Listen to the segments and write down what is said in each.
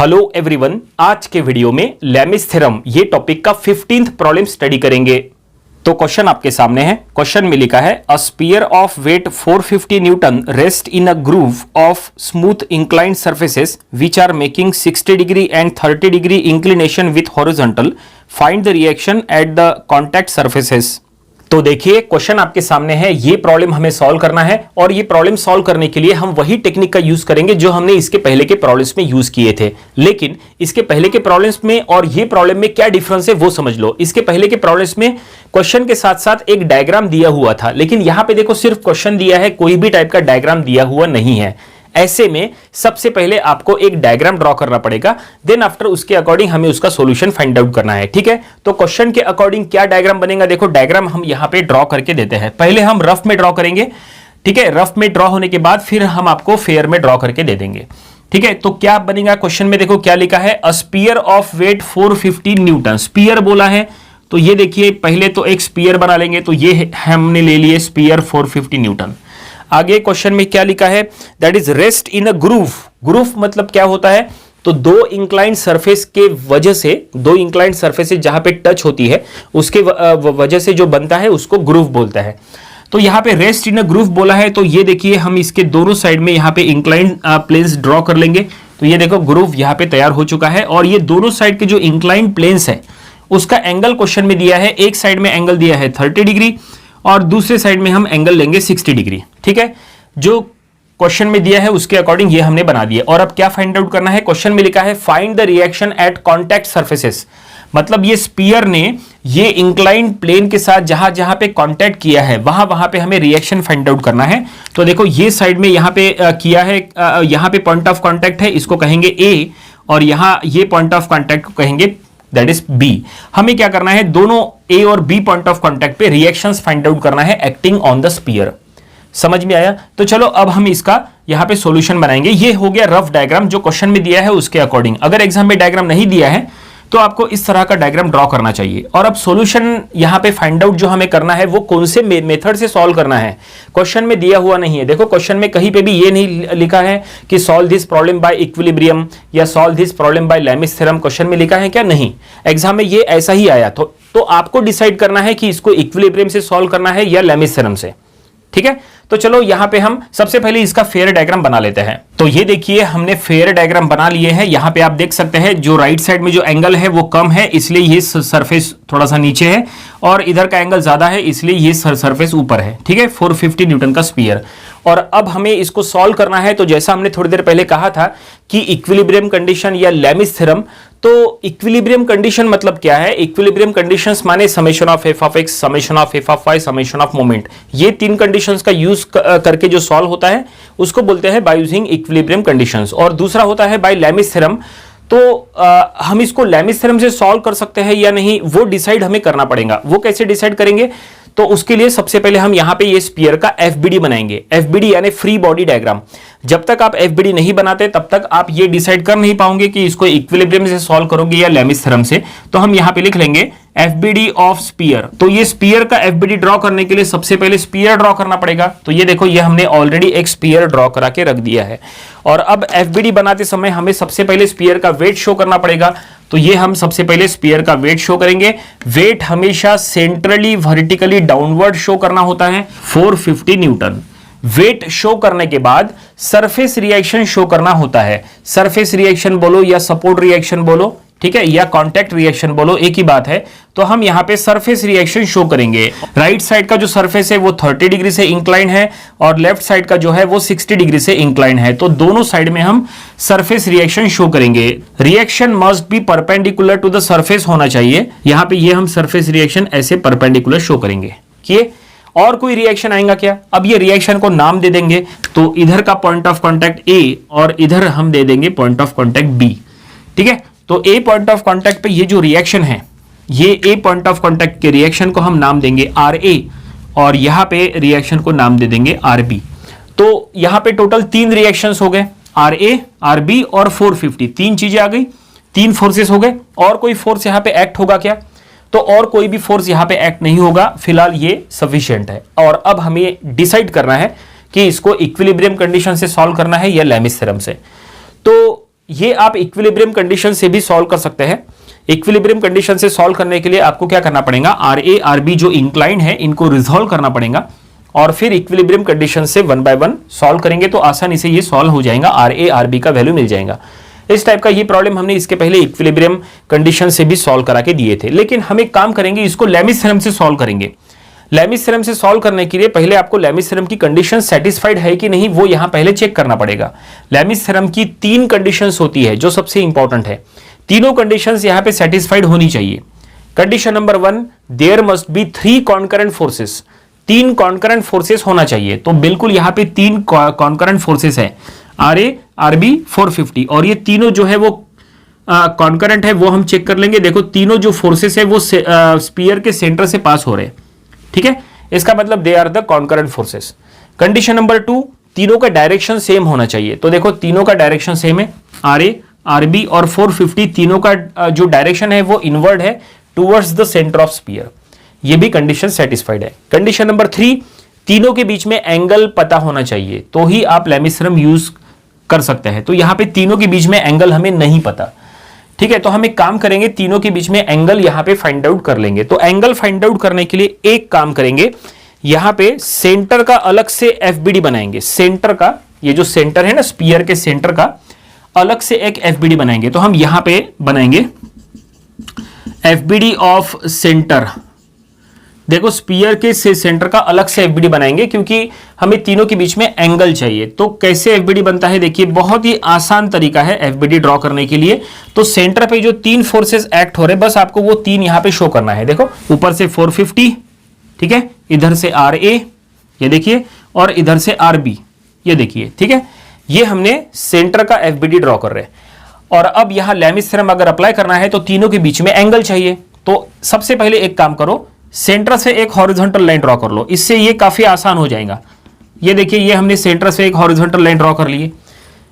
Hello everyone, आज के video में लेमिस थ्योरम ये टॉपिक का 15th प्रॉब्लम स्टडी करेंगे। तो क्वेश्चन आपके सामने है। क्वेश्चन में लिखा है a sphere of weight 450 newton rest in a groove of smooth inclined surfaces which are making 60 degree and 30 degree inclination with horizontal, find the reaction at the contact surfaces. तो देखिए question आपके सामने है, ये problem हमें solve करना है और ये प्रॉब्लम सॉल्व करने के लिए हम वही टेक्निक का यूज करेंगे जो हमने इसके पहले के प्रॉब्लम्स में यूज किए थे। लेकिन इसके पहले के प्रॉब्लम्स में और ये प्रॉब्लम में क्या डिफरेंस है वो समझ लो। इसके पहले के प्रॉब्लम्स में क्वेश्चन के साथ साथ एक डायग्राम दिया हुआ था, लेकिन यहां पे देखो सिर्फ क्वेश्चन दिया है, कोई भी टाइप का डायग्राम दिया हुआ नहीं है। ऐसे में सबसे पहले आपको एक डायग्राम ड्रॉ करना पड़ेगा, देन आफ्टर उसके अकॉर्डिंग हमें उसका सॉल्यूशन फाइंड आउट करना है। ठीक है, तो क्वेश्चन के अकॉर्डिंग क्या डायग्राम बनेगा, देखो डायग्राम हम यहां पे ड्रॉ करके देते हैं। पहले हम रफ में ड्रॉ करेंगे, ठीक है, रफ में ड्रॉ होने के बाद फिर हम आपको फेयर में ड्रॉ करके दे देंगे। ठीक है, तो क्या बनेगा क्वेश्चन में, देखो क्या लिखा है, a sphere of weight 450 newton. Sphere बोला है तो ये देखिए पहले तो एक स्फीयर बना लेंगे, तो ये हमने ले लिए स्फीयर 450 न्यूटन। आगे क्वेश्चन में क्या लिखा है, that is rest in a groove. Groove मतलब क्या होता है, तो दो इंक्लाइंड सरफेस के वजह से, दो इंक्लाइंड सरफेस जहां पे टच होती है उसके वजह से जो बनता है उसको ग्रूव बोलता है। तो यहां पे रेस्ट इन अ ग्रूव बोला है, तो ये देखिए हम इसके दोनों साइड में यहां पे इंक्लाइंड प्लेन्स ड्रॉ कर लेंगे। तो ये देखो ग्रूव यहां पे तैयार हो चुका है और ये दोनों साइड के जो इंक्लाइंड प्लेन्स है उसका एंगल क्वेश्चन में दिया है। एक साइड में एंगल दिया है 30 डिग्री और दूसरे साइड में हम एंगल लेंगे 60 डिग्री। ठीक है, जो क्वेश्चन में दिया है उसके अकॉर्डिंग ये हमने बना दिया। और अब क्या फाइंड आउट करना है, क्वेश्चन में लिखा है find the reaction eight contact surfaces. मतलब ये स्फीयर ने ये इंक्लाइंड प्लेन के साथ जहां जहां पे कांटेक्ट किया है वहां वहां पे हमें रिएक्शन फाइंड आउट करना है। तो देखो ये साइड में यहां पे किया है, यहां पे पॉइंट ऑफ कांटेक्ट है, इसको कहेंगे ए, और यहां ये पॉइंट ऑफ कांटेक्ट को कहेंगे दैट इज बी। हमें क्या करना है, दोनों ए और बी पॉइंट ऑफ कांटेक्ट पे रिएक्शंस फाइंड आउट करना है एक्टिंग ऑन द स्फीयर। समझ में आया? तो चलो अब हम इसका यहां पे सॉल्यूशन बनाएंगे। ये हो गया रफ डायग्राम जो क्वेश्चन में दिया है उसके अकॉर्डिंग। अगर एग्जाम में डायग्राम नहीं दिया है तो आपको इस तरह का डायग्राम ड्रॉ करना चाहिए। और अब सॉल्यूशन यहां पे फाइंड आउट जो हमें करना है वो कौन से मेथड से सॉल्व करना है, क्वेश्चन में दिया हुआ नहीं है। देखो क्वेश्चन में कहीं पे भी ये नहीं लिखा है कि solve this problem by equilibrium या solve this problem by Lami's theorem. Question में लिखा है क्या? नहीं, एग्जाम में ये ऐसा ही आया। तो आपको डिसाइड करना है कि इसको इक्विलिब्रियम से सॉल्व करना है या लेमिस थ्योरम से। ठीक है, तो चलो यहां पे हम सबसे पहले इसका फेयर डायग्राम बना लेते हैं। तो ये देखिए हमने फेयर डायग्राम बना लिए हैं। यहां पे आप देख सकते हैं जो राइट साइड में जो एंगल है वो कम है, इसलिए ये सरफेस थोड़ा सा नीचे है, और इधर का एंगल ज्यादा है इसलिए ये सरफेस ऊपर है। ठीक है, 450 न्यूटन का स्फीयर। और अब हमें इसको सॉल्व करना है। तो जैसा हमने थोड़ी देर पहले कहा था कि इक्विलिब्रियम कंडीशन या लेमिस थ्योरम, तो इक्विलिब्रियम कंडीशन मतलब क्या है, इक्विलिब्रियम कंडीशंस माने summation of F of X, summation of F of Y, summation of moment. ये तीन कंडीशंस का यूज करके जो सॉल्व होता है उसको बोलते हैं बाय यूजिंग इक्विलिब्रियम कंडीशंस। और दूसरा होता है बाय लेमिस थ्योरम। तो हम इसको लेमिस थ्योरम से सॉल्व कर सकते हैं या नहीं वो डिसाइड हमें करना पड़ेगा। वो कैसे डिसाइड करेंगे, तो उसके लिए सबसे पहले हम यहां पे ये स्फीयर का एफबीडी बनाएंगे। एफबीडी यानी फ्री बॉडी डायग्राम। जब तक आप एफबीडी नहीं बनाते तब तक आप ये डिसाइड कर नहीं पाओगे कि इसको इक्विलिब्रियम से सॉल्व करोगे या लेमिस थ्योरम से। तो हम यहां पे लिख लेंगे एफबीडी ऑफ स्फीयर। तो ये स्फीयर का एफबीडी ड्रॉ करने के लिए सबसे पहले स्फीयर ड्रॉ करना पड़ेगा। तो ये देखो ये हमने ऑलरेडी एक स्फीयर ड्रॉ करा के रख दिया है। और अब एफबीडी बनाते समय हमें सबसे पहले स्फीयर का वेट शो करना पड़ेगा। तो ये हम सबसे पहले स्फीयर का वेट शो करेंगे। वेट हमेशा सेंट्रली वर्टिकली डाउनवर्ड शो करना होता है, 450 न्यूटन। वेट शो करने के बाद सरफेस रिएक्शन शो करना होता है। सरफेस रिएक्शन बोलो या सपोर्ट रिएक्शन बोलो, ठीक है, या कांटेक्ट रिएक्शन बोलो, एक ही बात है। तो हम यहां पे सरफेस रिएक्शन शो करेंगे। राइट साइड का जो सरफेस है वो 30 डिग्री से इंक्लाइन है और लेफ्ट साइड का जो है वो 60 डिग्री से इंक्लाइन है। तो दोनों साइड में हम सरफेस रिएक्शन शो करेंगे। Reaction must be perpendicular to the surface होना चाहिए। यहां पे ये हम सरफेस रिएक्शन ऐसे परपेंडिकुलर शो करेंगे। किए? और कोई रिएक्शन आएगा क्या? अब ये रिएक्शन को नाम दे देंगे। तो इधर का पॉइंट ऑफ कांटेक्ट ए और इधर हम दे देंगे पॉइंट ऑफ कांटेक्ट बी। ठीक है, तो ए पॉइंट ऑफ कांटेक्ट पे ये जो रिएक्शन है, ये ए पॉइंट ऑफ कांटेक्ट के रिएक्शन को हम नाम देंगे आर ए, और यहां पे रिएक्शन को नाम दे देंगे आर बी। तो यहां पे टोटल 3 रिएक्शंस हो गए, आर ए, आर बी और 450। 3 चीजें आ गई, 3 फोर्सेस हो गए। और कोई फोर्स यहां पे एक्ट होगा क्या? तो और कोई भी फोर्स यहां पे एक्ट नहीं होगा, फिलहाल ये सफिशिएंट है। और अब हमें डिसाइड करना है कि इसको इक्विलिब्रियम कंडीशन से सॉल्व करना है या लेमिस थ्योरम से। तो ये आप इक्विलिब्रियम कंडीशन से भी सॉल्व कर सकते हैं। इक्विलिब्रियम कंडीशन से सॉल्व करने के लिए आपको क्या करना पड़ेगा, आर ए आर बी जो इंक्लाइन है इनको रिजॉल्व करना पड़ेगा और फिर इक्विलिब्रियम कंडीशन से 1 बाय 1 सॉल्व करेंगे तो आसानी से ये सॉल्व हो जाएगा, आर ए आर बी का वैल्यू मिल जाएगा। इस टाइप का ये प्रॉब्लम हमने इसके पहले इक्विलिब्रियम कंडीशन से भी सॉल्व करा के दिए थे, लेकिन हम एक काम करेंगे, इसको लेमिस थ्योरम से सॉल्व करेंगे। लेमिस थ्योरम से सॉल्व करने के लिए पहले आपको लेमिस थ्योरम की कंडीशन सेटिस्फाइड है कि नहीं वो यहां पहले चेक करना पड़ेगा। लेमिस थ्योरम की 3 कंडीशंस होती है जो सबसे इंपॉर्टेंट है, तीनों कंडीशंस यहां पे सेटिस्फाइड होनी चाहिए। Condition number 1, there must be 3 concurrent forces, 3 concurrent forces होना चाहिए। तो बिल्कुल यहां पे 3 कॉन्करेंट फोर्सेस है, आर ए आर बी 450, और ये तीनों जो है वो कॉन्करेंट है, वो हम चेक कर लेंगे। देखो तीनों जो फोर्सेस है वो स्पीयर के सेंटर से पास हो रहे हैं, ठीक है, इसका मतलब they are the concurrent forces. Condition number 2, तीनों का डायरेक्शन सेम होना चाहिए। तो देखो तीनों का डायरेक्शन सेम है, आर ए आर बी और 450, तीनों का जो डायरेक्शन है वो इनवर्ड है towards the centre of sphere, ये भी कंडीशन सेटिस्फाइड है। कंडीशन नंबर 3, तीनों के बीच में एंगल पता होना चाहिए तो ही आप लेमिस थ्योरम यूज कर सकते हैं। तो यहां पे तीनों के बीच में एंगल हमें नहीं पता, ठीक है, तो हम एक काम करेंगे, तीनों के बीच में एंगल यहां पे फाइंड आउट कर लेंगे। तो एंगल फाइंड आउट करने के लिए एक काम करेंगे, यहां पे सेंटर का अलग से एफबीडी बनाएंगे। सेंटर का, ये जो सेंटर है ना स्पीयर के सेंटर का, अलग से एक एफबीडी बनाएंगे। तो हम यहां पे बनाएंगे एफबीडी ऑफ सेंटर। देखो स्पीयर के सेंटर का अलग से एफबीडी बनाएंगे क्योंकि हमें तीनों के बीच में एंगल चाहिए। तो कैसे एफबीडी बनता है, देखिए बहुत ही आसान तरीका है एफबीडी ड्रॉ करने के लिए। तो सेंटर पे जो 3 फोर्सेस एक्ट हो रहे हैं, बस आपको वो 3 यहां पे शो करना है। देखो ऊपर से 450, ठीक है, इधर से आर ए, ये देखिए, और इधर से आर बी, ये देखिए, ठीक है, ये हमने सेंटर का एफबीडी ड्रॉ कर रहे हैं। और अब यहां लेमिस थ्योरम अगर अप्लाई करना है तो तीनों के बीच में एंगल चाहिए। तो सबसे पहले एक काम करो, सेंटर से एक हॉरिजॉन्टल लाइन ड्रॉ कर लो, इससे ये काफी आसान हो जाएगा। ये देखिए, ये हमने सेंटर से एक हॉरिजॉन्टल लाइन ड्रॉ कर ली।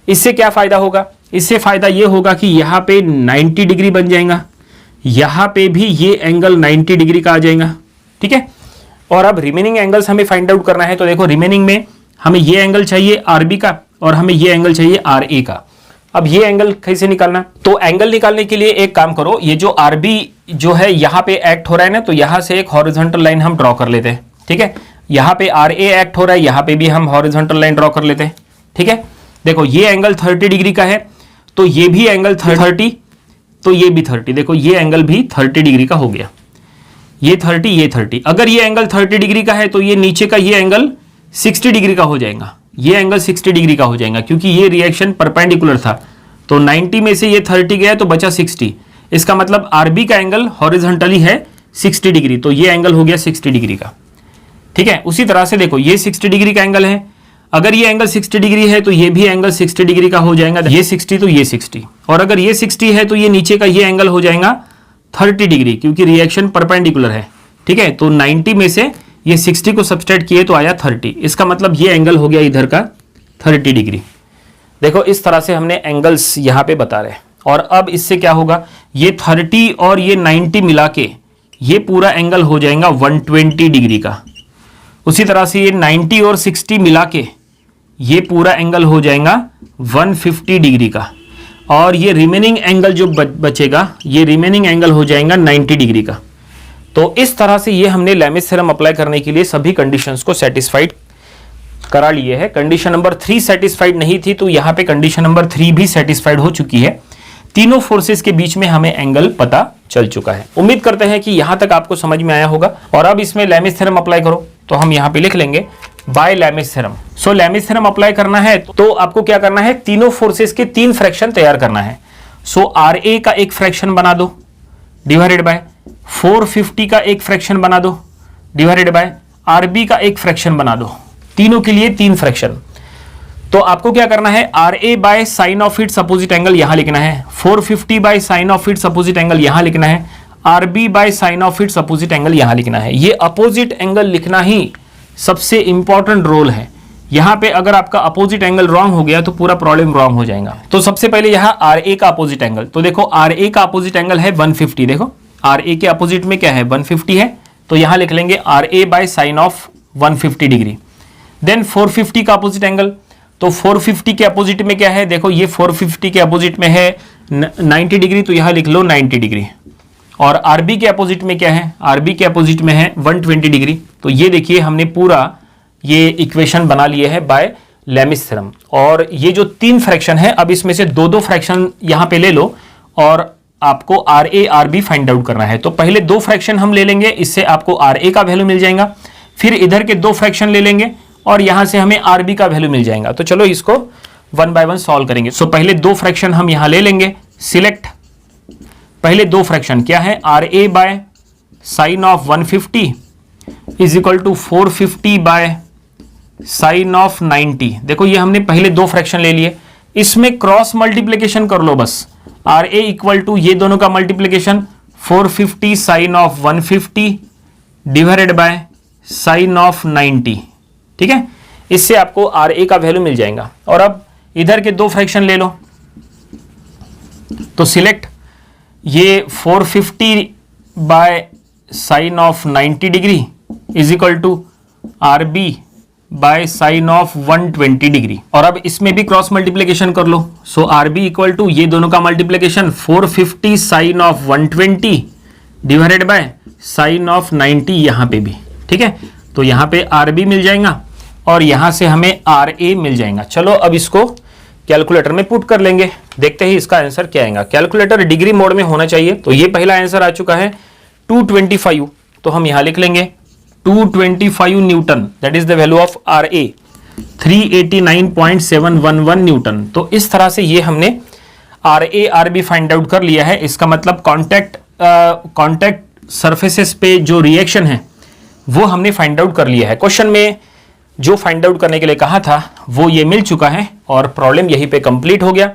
इससे क्या फायदा होगा, इससे फायदा ये होगा कि यहां पे 90 डिग्री बन जाएगा, यहां पे भी ये एंगल 90 डिग्री का आ जाएगा, ठीक है। और अब रिमेनिंग एंगल्स हमें फाइंड आउट करना है। तो देखो रिमेनिंग में हमें ये एंगल चाहिए आरबी का और हमें ये एंगल चाहिए आर ए का। अब ये एंगल कैसे निकालना, तो एंगल निकालने के लिए एक काम करो, ये जो आरबी जो है यहां पे एक्ट हो रहा है ना, तो यहां से एक हॉरिजॉन्टल लाइन हम ड्रॉ कर लेते हैं, ठीक है। यहां पे आर ए एक्ट हो रहा है, यहां पे भी हम हॉरिजॉन्टल लाइन ड्रॉ कर लेते हैं, ठीक है। देखो ये एंगल 30 डिग्री का है, तो ये भी एंगल 30, तो ये भी 30, देखो ये एंगल भी 30 डिग्री का हो गया, ये 30, ये 30। अगर ये एंगल 30 डिग्री का है तो ये नीचे का ये एंगल 60 डिग्री का हो जाएगा, ये एंगल 60 डिग्री का हो जाएगा क्योंकि ये रिएक्शन परपेंडिकुलर था। तो 90 में से ये 30 गया तो बचा 60, इसका मतलब आरबी का एंगल हॉरिजॉन्टली है 60 डिग्री, तो ये एंगल हो गया 60 डिग्री का, ठीक है। उसी तरह से देखो ये 60 डिग्री का एंगल है, अगर ये एंगल 60 डिग्री है तो ये भी एंगल 60 डिग्री का हो जाएगा, ये 60 तो ये 60, और अगर ये 60 है तो ये नीचे का ये एंगल हो जाएगा 30 डिग्री क्योंकि रिएक्शन परपेंडिकुलर है, ठीक है। तो 90 में से ये 60 को सब्सट्रैक्ट किए तो आया 30, इसका मतलब ये एंगल हो गया इधर का 30 डिग्री। देखो इस तरह से हमने एंगल्स यहां पे बता रहे हैं। और अब इससे क्या होगा, ये 30 और ये 90 मिला के ये पूरा एंगल हो जाएगा 120 डिग्री का। उसी तरह से ये 90 और 60 मिला के ये पूरा एंगल हो जाएगा 150 डिग्री का, और ये रिमेनिंग एंगल जो बचेगा ये रिमेनिंग एंगल हो जाएगा 90 डिग्री का। तो इस तरह से ये हमने लेमिस थ्योरम अप्लाई करने के लिए सभी कंडीशंस को सेटिस्फाइड करा लिए है। कंडीशन नंबर 3 सेटिस्फाइड नहीं थी, तो यहां पे कंडीशन नंबर 3 भी सेटिस्फाइड हो चुकी है। तीनों फोर्सेस के बीच में हमें एंगल पता चल चुका है। उम्मीद करते हैं कि यहां तक आपको समझ में आया होगा। और अब इसमें लेमिस थ्योरम अप्लाई करो, तो हम यहां पे लिख लेंगे बाय लेमिस थ्योरम। सो लेमिस थ्योरम अप्लाई करना है तो आपको क्या करना है, तीनों फोर्सेस के 3 फ्रैक्शन तैयार करना है। सो आर ए का एक फ्रैक्शन बना दो डिवाइडेड बाय 450 का एक फ्रैक्शन बना दो डिवाइडेड बाय आर बी का एक फ्रैक्शन बना दो, तीनों के लिए 3 फ्रैक्शन। तो आपको क्या करना है, R A by sine of its opposite angle यहां लिखना है, 450 by sine of its opposite angle यहां लिखना है, R B by sine of its opposite angle यहां लिखना है। ये अपोजिट एंगल लिखना ही सबसे इंपॉर्टेंट रोल है। यहां पे अगर आपका अपोजिट एंगल रॉन्ग हो गया तो पूरा प्रॉब्लम रॉन्ग हो जाएगा। तो सबसे पहले यहां आर ए का अपोजिट एंगल, तो देखो आर ए का अपोजिट एंगल है 150। देखो आर ए के अपोजिट में क्या है, 150 है, तो यहां लिख लेंगे R A by sine of 150 degree. Then 450 का अपोजिट एंगल, तो 450 के अपोजिट में क्या है, देखो ये 450 के अपोजिट में है 90 डिग्री, तो यहां लिख लो 90 डिग्री। और आरबी के अपोजिट में क्या है, आरबी के अपोजिट में है 120 डिग्री। तो ये देखिए हमने पूरा ये इक्वेशन बना लिए है बाय लेमिस थ्योरम। और ये जो 3 फ्रैक्शन है, अब इसमें से 2-2 फ्रैक्शन यहां पे ले लो और आपको R A R B find out करना है। तो पहले 2 फ्रैक्शन हम ले लेंगे, इससे आपको आर ए का वैल्यू मिल जाएगा। फिर इधर के 2 फ्रैक्शन ले लेंगे और यहां से हमें आर बी का वैल्यू मिल जाएगा। तो चलो इसको 1 बाय 1 सॉल्व करेंगे। सो पहले 2 फ्रैक्शन हम यहां ले लेंगे। सिलेक्ट पहले 2 फ्रैक्शन क्या है, R A by sine of 150 is equal to 450 by sine of 90। देखो ये हमने पहले 2 फ्रैक्शन ले लिए, इसमें क्रॉस मल्टीप्लीकेशन कर लो बस। आर ए इक्वल टू ये दोनों का multiplication 450 sine of 150 divided by sine of 90, ठीक है। इससे आपको आर ए का वैल्यू मिल जाएगा। और अब इधर के 2 फ्रैक्शन ले लो, तो सिलेक्ट ये 450 by sine of 90 degree is equal to R B by sine of 120 degree. और अब इसमें भी क्रॉस मल्टीप्लीकेशन कर लो। So R B equal to ये दोनों का multiplication 450 sine of 120 divided by sine of 90 यहां पे भी, ठीक है। तो यहां पे आर बी मिल जाएगा और यहां से हमें आर ए मिल जाएगा। चलो अब इसको कैलकुलेटर में पुट कर लेंगे, देखते हैं इसका आंसर क्या आएगा। कैलकुलेटर डिग्री मोड में होना चाहिए। तो ये पहला आंसर आ चुका है 225। तो हम यहां लिख लेंगे 225 newton, that is the value of R A 389.711 newton. तो इस तरह से ये हमने R A R B find out कर लिया है। इसका मतलब कॉन्टैक्ट सरफेसेस पे जो रिएक्शन है वो हमने फाइंड आउट कर लिया है। क्वेश्चन में जो फाइंड आउट करने के लिए कहा था वो ये मिल चुका है और प्रॉब्लम यहीं पे कंप्लीट हो गया।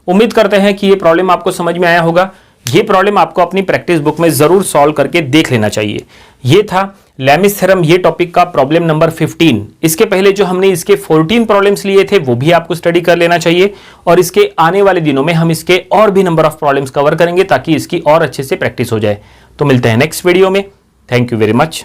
उम्मीद करते हैं कि ये प्रॉब्लम आपको समझ में आया होगा। ये प्रॉब्लम आपको अपनी प्रैक्टिस बुक में जरूर सॉल्व करके देख लेना चाहिए। ये था लेमिस थ्योरम ये टॉपिक का प्रॉब्लम नंबर 15। इसके पहले जो हमने इसके 14 प्रॉब्लम्स लिए थे वो भी आपको स्टडी कर लेना चाहिए। और इसके आने वाले दिनों में हम इसके और भी नंबर ऑफ प्रॉब्लम्स कवर करेंगे ताकि इसकी और अच्छे से प्रैक्टिस हो जाए। तो मिलते हैं नेक्स्ट वीडियो में। Thank you very much.